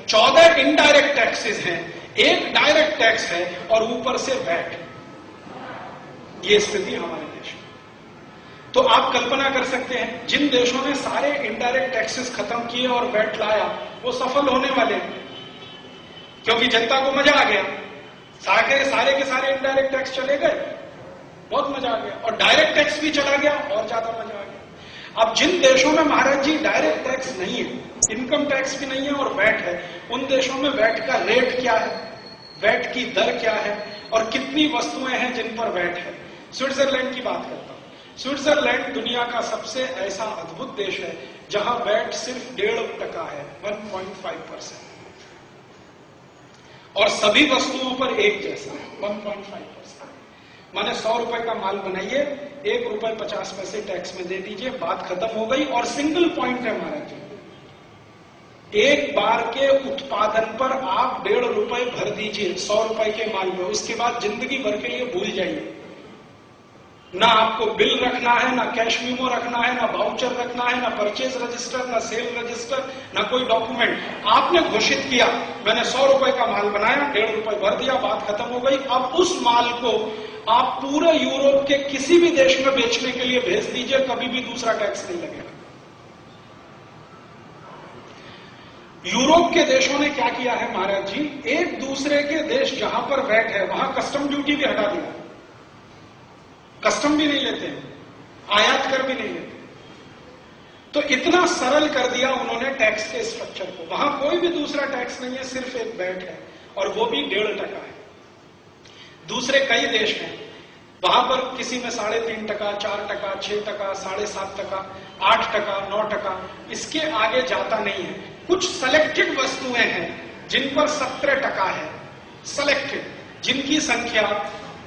14 indirect taxes हैं, एक direct tax है और ऊपर से वैट। ये स्थिति हमारे देश में। तो आप कल्पना कर सकते हैं जिन देशों ने सारे इनडायरेक्ट टैक्सेस खत्म किए और वैट लाया वो सफल होने वाले हैं, क्योंकि जनता को मजा आ गया। सारे के सारे इनडायरेक्ट टैक्स चले गए, बहुत मजा आ गया, और डायरेक्ट टैक्स भी चला गया और ज्यादा मजा आ गया। अब जिन देशों में महाराज जी डायरेक्ट टैक्स नहीं है, इनकम टैक्स भी नहीं है और वैट है, उन देशों में वैट का रेट क्या है, वैट की दर क्या है और कितनी वस्तुएं हैं जिन पर वैट है। स्विट्जरलैंड की बात करता हूं। स्विट्जरलैंड दुनिया का सबसे ऐसा अद्भुत देश है जहां वैट सिर्फ 1.5% है, 1.5%, और सभी वस्तुओं पर एक जैसा है, 1.5%। माने 100 रुपए का माल बनाइए, ₹1.50 टैक्स में दे दीजिए, बात खत्म हो गई। और सिंगल पॉइंट है महाराज जी, एक बार के उत्पादन पर आप ₹1.5 भर दीजिए 100 रुपए के माल में, उसके बाद जिंदगी भर के लिए भूल जाइए। ना आपको बिल रखना है, ना कैश मीमो रखना है, ना वाउचर रखना है, ना परचेज रजिस्टर, ना सेल रजिस्टर, ना कोई डॉक्यूमेंट। आपने घोषित किया मैंने 100 रुपए का माल बनाया, ₹1.5 भर दिया, बात खत्म हो गई। अब उस माल को आप पूरे यूरोप के किसी भी देश में बेचने के लिए भेज दीजिए, कभी भी दूसरा टैक्स नहीं लगेगा। यूरोप के देशों ने क्या किया है महाराज जी, एक दूसरे के देश जहां पर वैट है वहां कस्टम ड्यूटी भी हटा दिया, कस्टम भी नहीं लेते, आयात कर भी नहीं लेते। तो इतना सरल कर दिया उन्होंने टैक्स के स्ट्रक्चर को। वहां कोई भी दूसरा टैक्स नहीं है, सिर्फ एक वैट है, और वो भी 1.5% है। दूसरे कई देश हैं वहां पर किसी में 3.5%, 4%, 6%, 7.5%, 8%, 9%, इसके आगे जाता नहीं है। कुछ सेलेक्टेड वस्तुएं हैं जिन पर 17% है, सेलेक्टेड, जिनकी संख्या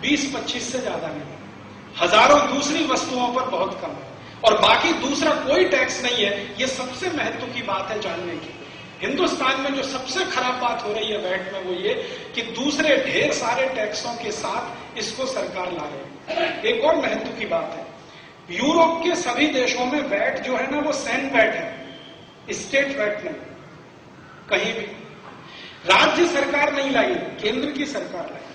20-25 से ज्यादा नहीं है। हजारों दूसरी वस्तुओं पर बहुत कम है, और बाकी दूसरा कोई टैक्स नहीं है। ये सबसे महत्व की बात है जानने की। हिंदुस्तान में जो सबसे खराब बात हो रही है वैट में वो ये कि दूसरे ढेर सारे टैक्सों के साथ इसको सरकार ला रही है। एक और महत्व की बात है, यूरोप के सभी देशों में वैट जो है ना वो सैन वैट है, स्टेट वैट नहीं। कहीं भी राज्य सरकार नहीं लाई, केंद्र की सरकार लाई।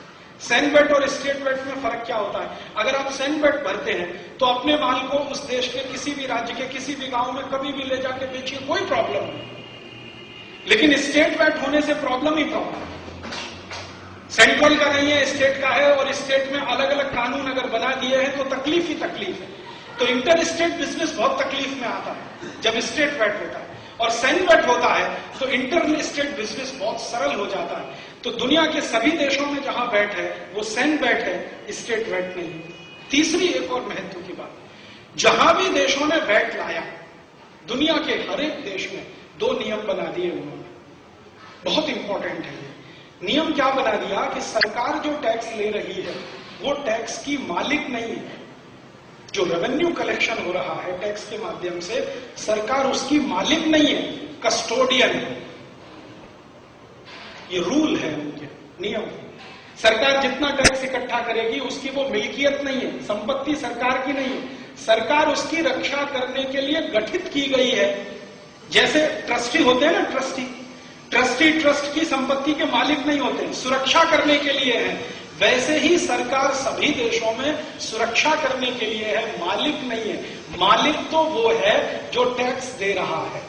सैन वैट और स्टेट वैट में फर्क क्या होता है? अगर आप सैन वैट भरते हैं तो अपने माल को उस देश के किसी भी राज्य के किसी भी गांव में कभी भी ले जाके बेचिए, कोई प्रॉब्लम नहीं। लेकिन स्टेट वैट होने से प्रॉब्लम ही प्रॉब्लम, सेंट्रल का नहीं है, स्टेट का है, और स्टेट में अलग अलग कानून अगर बना दिए हैं तो तकलीफ ही तकलीफ है। तो इंटर स्टेट बिजनेस बहुत तकलीफ में आता है जब स्टेट वैट होता है, और सैन वैट होता है तो इंटर स्टेट बिजनेस बहुत सरल हो जाता है। तो दुनिया के सभी देशों में जहां वैट है वो सैन वैट है, स्टेट वैट नहीं। तीसरी एक और महत्व की बात, जहां भी देशों ने वैट लाया, दुनिया के हर एक देश में 2 नियम बना दिए उन्होंने, बहुत इंपॉर्टेंट है ये नियम। क्या बना दिया कि सरकार जो टैक्स ले रही है वो टैक्स की मालिक नहीं है। जो रेवेन्यू कलेक्शन हो रहा है टैक्स के माध्यम से, सरकार उसकी मालिक नहीं है, कस्टोडियन है। ये रूल है, उनके नियम। सरकार जितना टैक्स इकट्ठा करेगी उसकी वो मिल्कियत नहीं है, संपत्ति सरकार की नहीं है, सरकार उसकी रक्षा करने के लिए गठित की गई है। जैसे ट्रस्टी होते हैं ना, ट्रस्टी ट्रस्ट की संपत्ति के मालिक नहीं होते, सुरक्षा करने के लिए है। वैसे ही सरकार सभी देशों में सुरक्षा करने के लिए है, मालिक नहीं है। मालिक तो वो है जो टैक्स दे रहा है।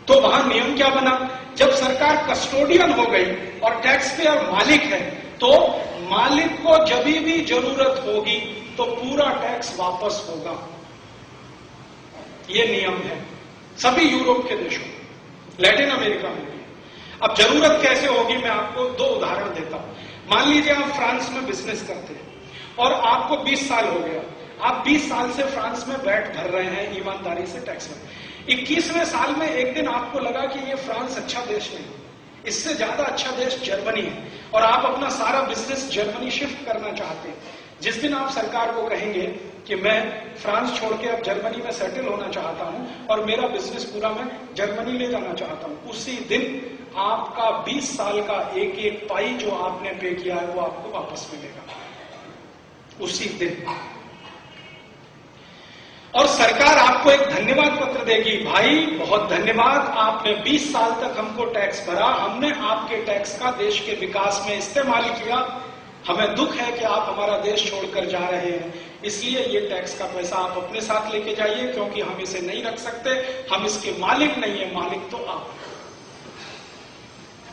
तो वहां नियम क्या बना, जब सरकार कस्टोडियन हो गई और टैक्स पेयर मालिक है, तो मालिक को जब भी जरूरत होगी तो पूरा टैक्स वापस होगा। ये नियम है सभी यूरोप के देशों में, लैटिन अमेरिका में भी। अब जरूरत कैसे होगी, मैं आपको 2 उदाहरण देता हूं। मान लीजिए आप फ्रांस में बिजनेस करते हैं और आपको 20 साल हो गया, आप 20 साल से फ्रांस में वैट भर रहे हैं ईमानदारी से टैक्स में। 21वें साल में एक दिन आपको लगा कि ये फ्रांस अच्छा देश नहीं, इससे ज्यादा अच्छा देश जर्मनी है, और आप अपना सारा बिजनेस जर्मनी शिफ्ट करना चाहते हैं। जिस दिन आप सरकार को कहेंगे कि मैं फ्रांस छोड़ के अब जर्मनी में सेटल होना चाहता हूं और मेरा बिजनेस पूरा मैं जर्मनी ले जाना चाहता हूं, उसी दिन आपका 20 साल का एक पाई जो आपने पे किया है वो आपको वापस मिलेगा, उसी दिन। और सरकार आपको एक धन्यवाद पत्र देगी, भाई बहुत धन्यवाद, आपने 20 साल तक हमको टैक्स भरा, हमने आपके टैक्स का देश के विकास में इस्तेमाल किया, हमें दुख है कि आप हमारा देश छोड़कर जा रहे हैं, इसलिए ये टैक्स का पैसा आप अपने साथ लेके जाइए, क्योंकि हम इसे नहीं रख सकते, हम इसके मालिक नहीं है, मालिक तो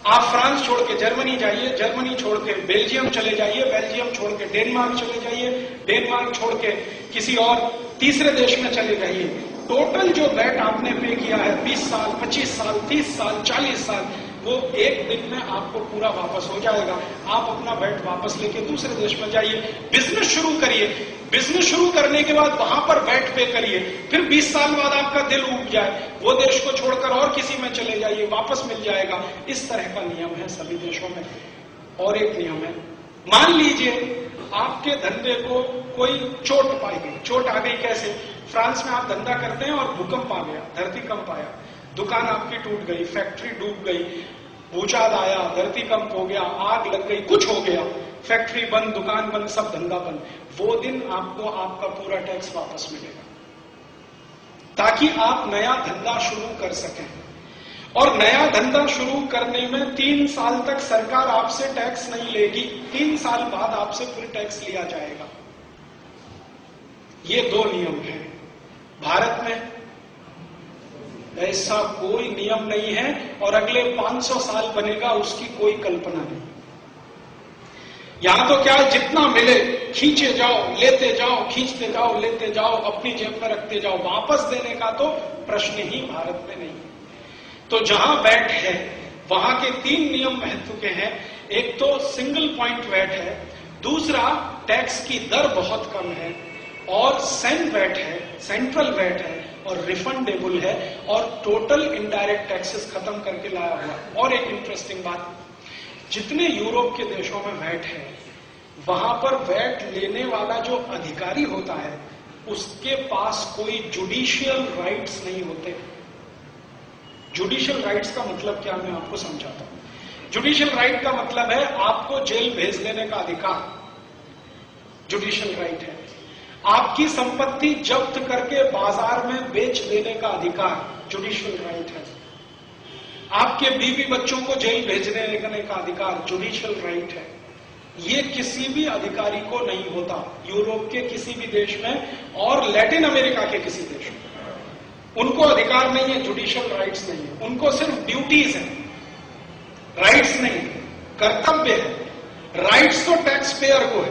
आप फ्रांस छोड़ के जर्मनी जाइए, जर्मनी छोड़ के बेल्जियम चले जाइए, बेल्जियम छोड़ के डेनमार्क चले जाइए, डेनमार्क छोड़ के किसी और तीसरे देश में चले जाइए, टोटल जो वैट आपने पे किया है 20 साल, 25 साल, 30 साल, 40 साल, वो एक दिन में आपको पूरा वापस हो जाएगा। आप अपना वैट वापस लेके दूसरे देश में जाइए, बिजनेस शुरू करिए, बिजनेस शुरू करने के बाद वहां पर वैट पे करिए, फिर 20 साल बाद आपका दिल उब जाए, वो देश को छोड़कर और किसी में चले जाइए, वापस मिल जाएगा। इस तरह का नियम है सभी देशों में। और एक नियम है, मान लीजिए आपके धंधे को कोई चोट पाई गई, चोट आ गई कैसे? फ्रांस में आप धंधा करते हैं और भूकंप आ गया, धरतीकंप आया, दुकान आपकी टूट गई, फैक्ट्री डूब गई, भूचाल आया, धरतीकंप हो गया, आग लग गई, कुछ हो गया, फैक्ट्री बंद, दुकान बंद, सब धंधा बंद, वो दिन आपको आपका पूरा टैक्स वापस मिलेगा, ताकि आप नया धंधा शुरू कर सकें। और नया धंधा शुरू करने में 3 साल तक सरकार आपसे टैक्स नहीं लेगी, 3 साल बाद आपसे फिर टैक्स लिया जाएगा। ये 2 नियम हैं। भारत में ऐसा कोई नियम नहीं है और अगले 500 साल बनेगा उसकी कोई कल्पना नहीं। यहां तो क्या है, जितना मिले खींचे जाओ, लेते जाओ, खींचते जाओ, लेते जाओ, अपनी जेब में रखते जाओ, वापस देने का तो प्रश्न ही भारत में नहीं है। तो जहां वैट है वहां के 3 नियम महत्व के हैं। एक तो सिंगल पॉइंट वैट है, दूसरा टैक्स की दर बहुत कम है, और सेंट वैट है, सेंट्रल वैट है, और रिफंडेबल है, और टोटल इनडायरेक्ट टैक्सेस खत्म करके लाया हुआ। और एक इंटरेस्टिंग बात, जितने यूरोप के देशों में वैट है वहां पर वैट लेने वाला जो अधिकारी होता है उसके पास कोई जुडिशियल राइट्स नहीं होते। जुडिशियल राइट्स का मतलब क्या, मैं आपको समझाता हूं। जुडिशियल राइट का मतलब है आपको जेल भेज देने का अधिकार, जुडिशियल राइट है। आपकी संपत्ति जब्त करके बाजार में बेच देने का अधिकार, जुडिशियल राइट है। आपके बीवी बच्चों को जेल भेजने देने का अधिकार, जुडिशियल राइट है। ये किसी भी अधिकारी को नहीं होता, यूरोप के किसी भी देश में और लैटिन अमेरिका के किसी देश में उनको अधिकार नहीं है, जुडिशियल राइट्स नहीं है, उनको सिर्फ ड्यूटीज है, राइट्स नहीं, कर्तव्य है। राइट्स तो टैक्स पेयर को है,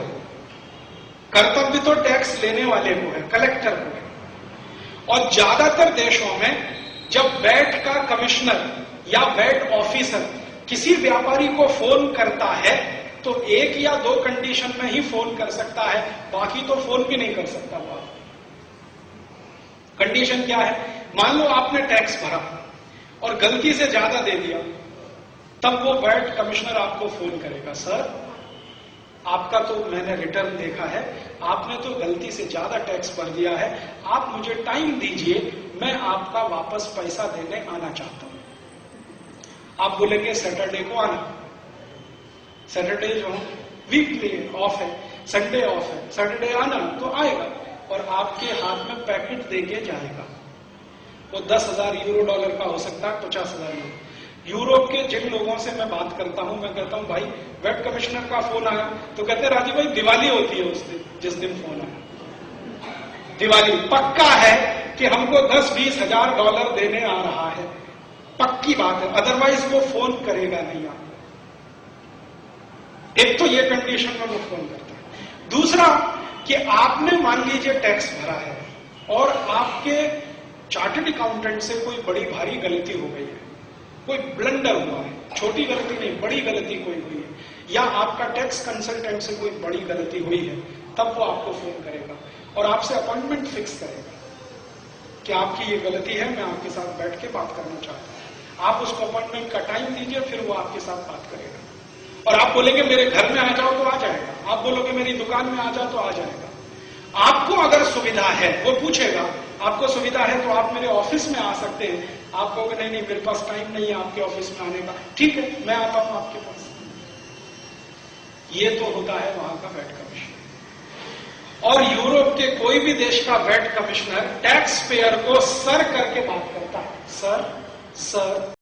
कर्तव्य तो टैक्स लेने वाले को है, कलेक्टर को है। और ज्यादातर देशों में जब वैट का कमिश्नर या वैट ऑफिसर किसी व्यापारी को फोन करता है तो 1 या 2 कंडीशन में ही फोन कर सकता है, बाकी तो फोन भी नहीं कर सकता। कंडीशन क्या है? मान लो आपने टैक्स भरा और गलती से ज्यादा दे दिया, तब वो वैट कमिश्नर आपको फोन करेगा, सर आपका तो मैंने रिटर्न देखा है, आपने तो गलती से ज्यादा टैक्स भर दिया है, आप मुझे टाइम दीजिए, मैं आपका वापस पैसा देने आना चाहता हूं। आप बोलेंगे सैटरडे को आना, सैटरडे जो वीकली ऑफ है, संडे ऑफ है, सैटरडे आना, तो आएगा और आपके हाथ में पैकेट देके जाएगा। वो 10,000 यूरो डॉलर का हो सकता है, 50,000 यूरो। यूरोप के जिन लोगों से मैं बात करता हूं, मैं कहता हूं भाई वेट कमिश्नर का फोन आया, तो कहते राजीव भाई दिवाली होती है उस दिन, जिस दिन फोन आया, दिवाली पक्का है कि हमको 10-20 हजार डॉलर देने आ रहा है, पक्की बात है, अदरवाइज वो फोन करेगा नहीं आपको। एक तो ये कंडीशन में वो फोन करता है। दूसरा कि आपने मान लीजिए टैक्स भरा है और आपके चार्टर्ड अकाउंटेंट से कोई बड़ी भारी गलती हो गई है, कोई ब्लंडर हुआ है, छोटी गलती नहीं, बड़ी गलती कोई हुई है, या आपका टैक्स कंसल्टेंट से कोई बड़ी गलती हुई है, तब वो आपको फोन करेगा और आपसे अपॉइंटमेंट फिक्स करेगा कि आपकी ये गलती है, मैं आपके साथ बैठ के बात करना चाहता हूं। आप उसको अपॉइंटमेंट का टाइम दीजिए, फिर वो आपके साथ बात करेगा। और आप बोलेंगे मेरे घर में आ जाओ तो आ जाएगा, आप बोलोगे मेरी दुकान में आ जाओ तो आ जाएगा। आपको अगर सुविधा है, वो पूछेगा आपको सुविधा है तो आप मेरे ऑफिस में आ सकते हैं, आप कहोगे नहीं नहीं मेरे पास टाइम नहीं है आपके ऑफिस में आने का, ठीक है मैं आता हूं आपके पास। ये तो होता है वहां का वैट कमिश्नर। और यूरोप के कोई भी देश का वैट कमिश्नर टैक्स पेयर को सर करके बात करता है, सर सर।